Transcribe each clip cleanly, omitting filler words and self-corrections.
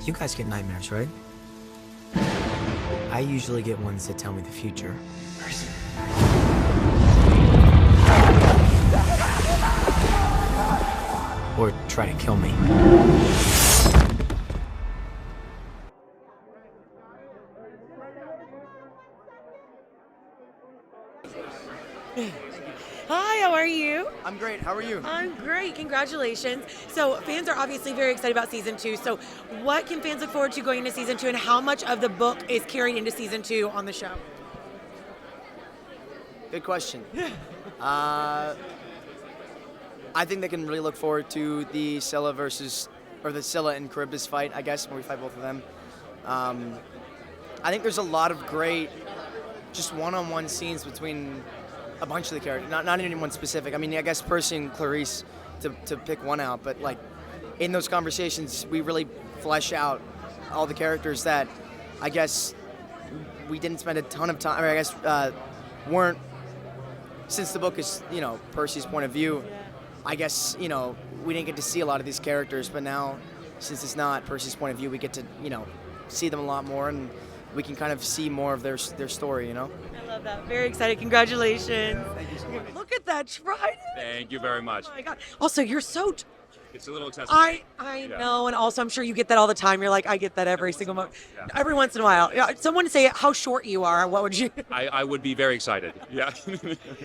You guys get nightmares, right? I usually get ones that tell me the future. Percy. Or try to kill me. Hi, how are you? I'm great. How are you? I'm great. Congratulations. So fans are obviously very excited about season 2. So what can fans look forward to going into season 2, and how much of the book is carried into season 2 on the show? Good question. I think they can really look forward to the Scylla and Charybdis fight, I guess, when we fight both of them. I think there's a lot of great just one-on-one scenes between a bunch of the characters, not anyone specific. I mean, I guess Percy and Clarice to pick one out, but like in those conversations, we really flesh out all the characters that I guess we didn't spend a ton of time, or I guess weren't, since the book is, Percy's point of view, I guess, we didn't get to see a lot of these characters, but now, since it's not Percy's point of view, we get to, see them a lot more, and we can kind of see more of their story, I love that. Very excited. Congratulations. Thank you so much. Look at that trident. Thank you very much. Oh my God. Also, you're so... It's a little excessive. I know, and also I'm sure you get that all the time. You're like, I get that every single month. Yeah. Every once in a while. Yeah, someone say how short you are. What would you... I would be very excited. Yeah.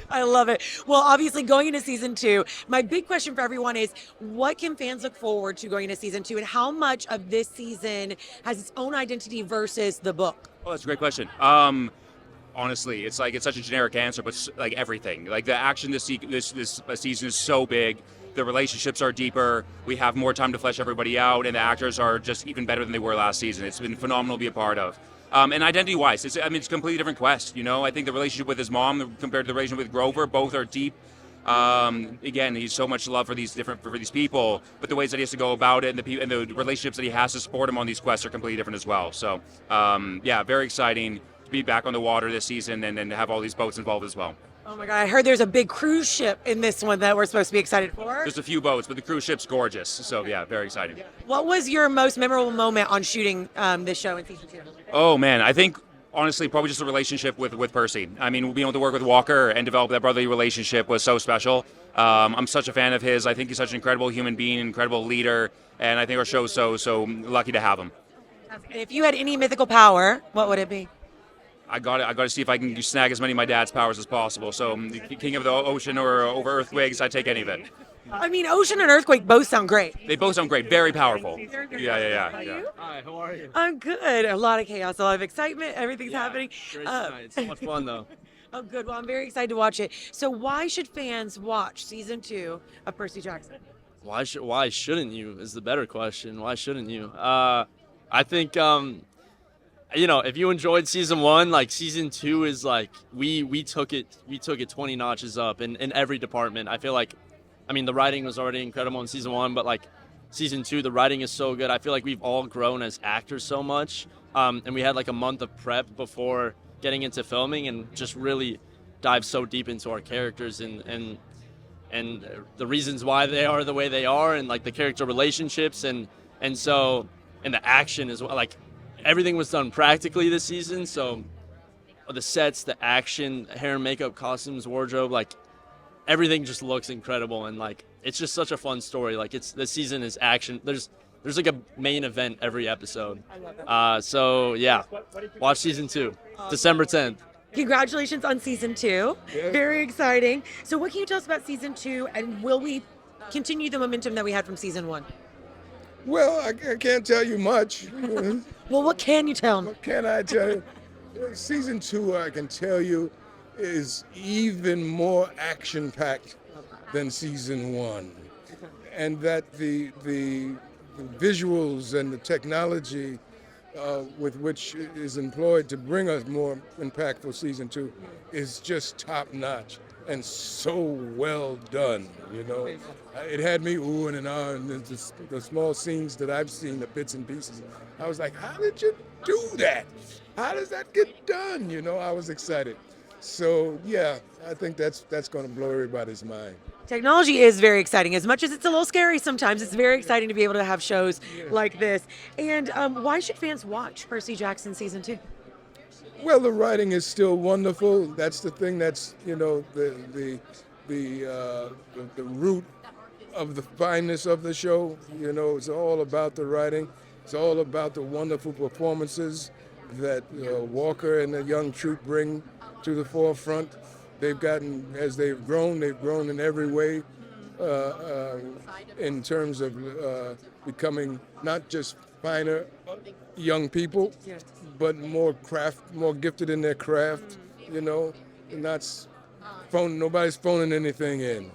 I love it. Well, obviously, going into season 2, my big question for everyone is, what can fans look forward to going into season 2, and how much of this season has its own identity versus the book? Oh, that's a great question. Honestly, it's such a generic answer, but like everything, like the action this season is so big. The relationships are deeper. We have more time to flesh everybody out, and the actors are just even better than they were last season. It's been phenomenal to be a part of. And identity-wise, it's a completely different quest. I think the relationship with his mom compared to the relationship with Grover, both are deep. Again, he's so much love for these people, but the ways that he has to go about it and the relationships that he has to support him on these quests are completely different as well. So, very exciting to be back on the water this season and to have all these boats involved as well. Oh my God, I heard there's a big cruise ship in this one that we're supposed to be excited for. There's a few boats, but the cruise ship's gorgeous. So yeah, very exciting. What was your most memorable moment on shooting this show in season 2? Oh man, I think honestly probably just a relationship with Percy. I mean, being able to work with Walker and develop that brotherly relationship was so special. I'm such a fan of his. I think he's such an incredible human being, incredible leader, and I think our show's so lucky to have him. And if you had any mythical power, what would it be? I got to see if I can snag as many of my dad's powers as possible. So, the king of the ocean or over earthquakes, I take any of it. I mean, ocean and earthquake both sound great. They both sound great, very powerful. Yeah. Hi, how are you? I'm good. A lot of chaos, a lot of excitement. Everything's happening. Great tonight. So much fun, though. Oh, good. Well, I'm very excited to watch it. So, why should fans watch season 2 of Percy Jackson? Why shouldn't you? Is the better question. Why shouldn't you? I think if you enjoyed season 1, like season 2 is like we took it 20 notches up in every department. I feel like, the writing was already incredible in season 1, but like season 2, the writing is so good. I feel like we've all grown as actors so much, and we had like a month of prep before getting into filming and just really dive so deep into our characters and the reasons why they are the way they are, and like the character relationships and the action as well. Like everything was done practically this season, so the sets, the action, hair and makeup, costumes, wardrobe, like everything just looks incredible, and like it's just such a fun story. Like this season is action. There's like a main event every episode. So yeah, watch season 2, December 10th. Congratulations on season 2. Yeah. Very exciting. So, what can you tell us about season 2, and will we continue the momentum that we had from season 1? Well, I can't tell you much. Well, what can you tell me? What can I tell you? Season 2, I can tell you, is even more action-packed than season 1. And that the visuals and the technology with which is employed to bring us more impactful season 2 is just top-notch and so well done, It had me oohing and ahhing, and the small scenes that I've seen, the bits and pieces. I was like, how did you do that? How does that get done? I was excited. So, yeah, I think that's going to blow everybody's mind. Technology is very exciting. As much as it's a little scary sometimes, it's very exciting to be able to have shows like this. And why should fans watch Percy Jackson season 2? Well, the writing is still wonderful. That's the thing. That's the root of the fineness of the show. It's all about the writing. It's all about the wonderful performances that Walker and the young troupe bring to the forefront. They've gotten, as they've grown in every way in terms of becoming not just finer young people, but more gifted in their craft, nobody's phoning anything in,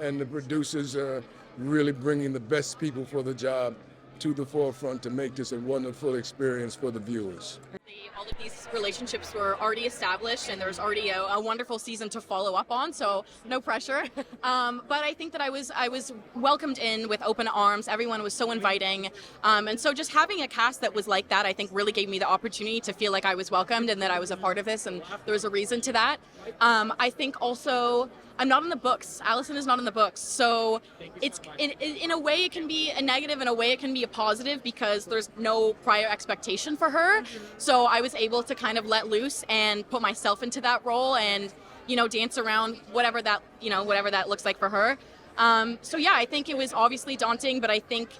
and the producers are really bringing the best people for the job to the forefront to make this a wonderful experience for the viewers. All of these relationships were already established, and there was already a wonderful season to follow up on, so no pressure. But I think that I was welcomed in with open arms. Everyone was so inviting, and so just having a cast that was like that, I think, really gave me the opportunity to feel like I was welcomed and that I was a part of this, and there was a reason to that. I think also, I'm not in the books. Allison is not in the books. So it's in a way it can be a negative, in a way it can be a positive, because there's no prior expectation for her. So I was able to kind of let loose and put myself into that role and, dance around whatever that looks like for her. So yeah, I think it was obviously daunting, but I think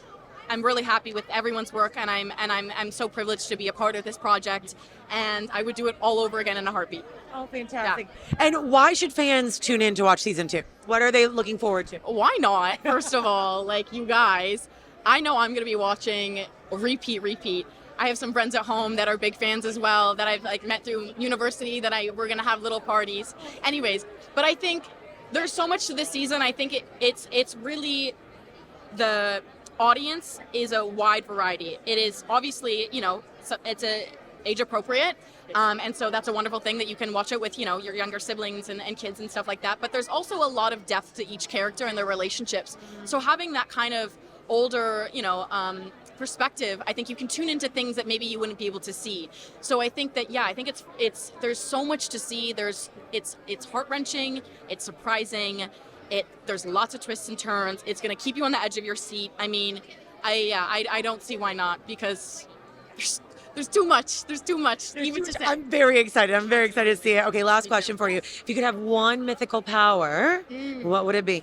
I'm really happy with everyone's work, and I'm so privileged to be a part of this project, and I would do it all over again in a heartbeat. Oh, fantastic. Yeah. And why should fans tune in to watch season 2? What are they looking forward to? Why not? First of all, you guys, I know I'm going to be watching repeat. I have some friends at home that are big fans as well, that I've met through university, that we're going to have little parties. Anyways, but I think there's so much to this season. I think it's really, the audience is a wide variety. It is obviously, it's a age appropriate. And so that's a wonderful thing that you can watch it with, your younger siblings and kids and stuff like that. But there's also a lot of depth to each character and their relationships. So having that kind of older, perspective, I think you can tune into things that maybe you wouldn't be able to see. So I think that, I think it's there's so much to see. It's heart-wrenching, it's surprising, there's lots of twists and turns. It's going to keep you on the edge of your seat. I mean, I don't see why not, because there's too much. There's too much even to say. I'm very excited to see it. Okay, last question for you. If you could have one mythical power, what would it be?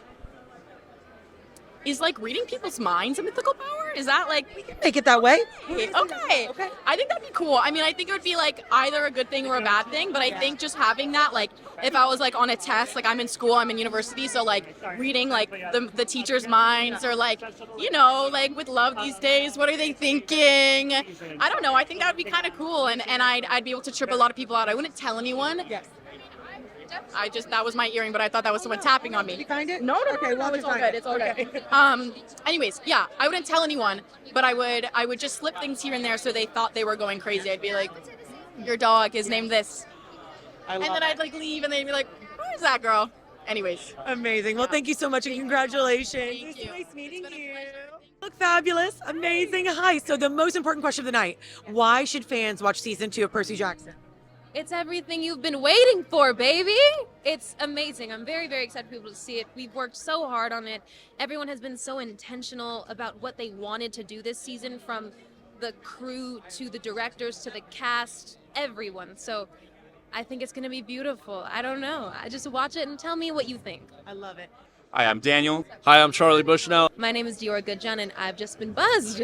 Is reading people's minds a mythical power? Is that We can make it that way. Okay. I think that'd be cool. I mean, I think it would be either a good thing or a bad thing, but I think just having that, if I was on a test, I'm in school, I'm in university, so reading the teachers' minds, or with love these days, what are they thinking? I don't know. I think that would be kind of cool, and I'd be able to trip a lot of people out. I wouldn't tell anyone. Yes. That was my earring, but I thought that was someone tapping on me. Did you find it? No, okay, no, it's all good. It's all good. Anyways, I wouldn't tell anyone, but I would just slip things here and there so they thought they were going crazy. I'd be like, your dog is named this. And then I'd leave, and they'd be like, who is that girl? Anyways. Amazing. Well, thank you so much, and congratulations. Thank you. It's nice meeting you. Look fabulous. Amazing. Hi. So the most important question of the night, why should fans watch season 2 of Percy Jackson? It's everything you've been waiting for, baby. It's amazing. I'm very, very excited for people to see it. We've worked so hard on it. Everyone has been so intentional about what they wanted to do this season, from the crew to the directors to the cast, everyone. So I think it's going to be beautiful. I don't know. Just watch it and tell me what you think. I love it. Hi, I'm Daniel. Hi, I'm Charlie Bushnell. My name is Dior Goodjohn, and I've just been buzzed.